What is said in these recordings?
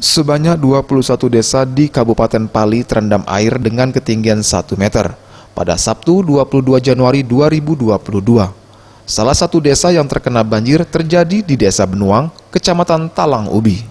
Sebanyak 21 desa di Kabupaten Pali terendam air dengan ketinggian 1 meter pada Sabtu 22 Januari 2022. Salah satu desa yang terkena banjir terjadi di Desa Benuang, Kecamatan Talang Ubi.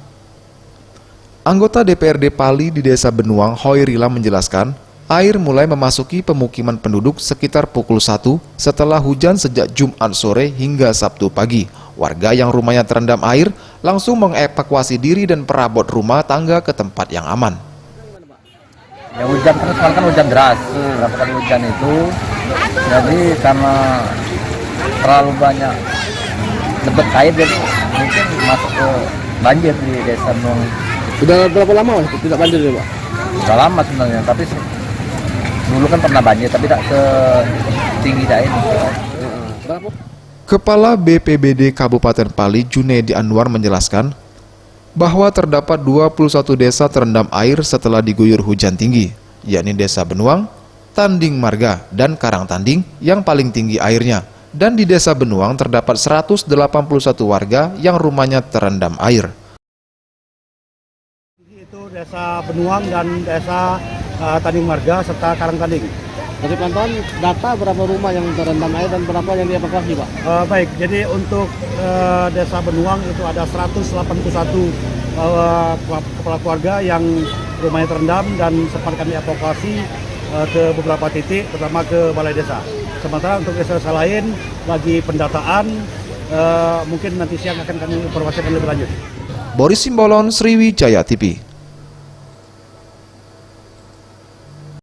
Anggota DPRD Pali di Desa Benuang, Hoirila menjelaskan, air mulai memasuki pemukiman penduduk sekitar pukul 1 setelah hujan sejak Jumat sore hingga Sabtu pagi. Warga yang rumahnya terendam air langsung mengevakuasi diri dan perabot rumah tangga ke tempat yang aman. Ya hujan terus, kan hujan deras. Berapa kali hujan itu, jadi karena terlalu banyak debit air, jadi mungkin masuk ke banjir di Desa Benuang. Sudah berapa lama Mas tidak banjir ya Pak? Sudah lama sebenarnya, tapi dulu kan pernah banjir, tapi tidak setinggi ini. Berapa? Kepala BPBD Kabupaten Pali Junaidi Anwar menjelaskan bahwa terdapat 21 desa terendam air setelah diguyur hujan tinggi, yakni Desa Benuang, Tanding Marga, dan Karang Tanding yang paling tinggi airnya. Dan di Desa Benuang terdapat 181 warga yang rumahnya terendam air. Itu Desa Benuang dan Desa Tanding Marga serta Karang Tanding. Dari pantauan data berapa rumah yang terendam air dan berapa yang dievakuasi Pak? Baik, jadi untuk Desa Benuang itu ada 181 kepala keluarga yang rumahnya terendam dan sempat kami evakuasi ke beberapa titik, terutama ke balai desa. Sementara untuk desa-desa lain bagi pendataan mungkin nanti siang akan kami informasikan lebih lanjut. Boris Simbolon, Sriwijaya TV.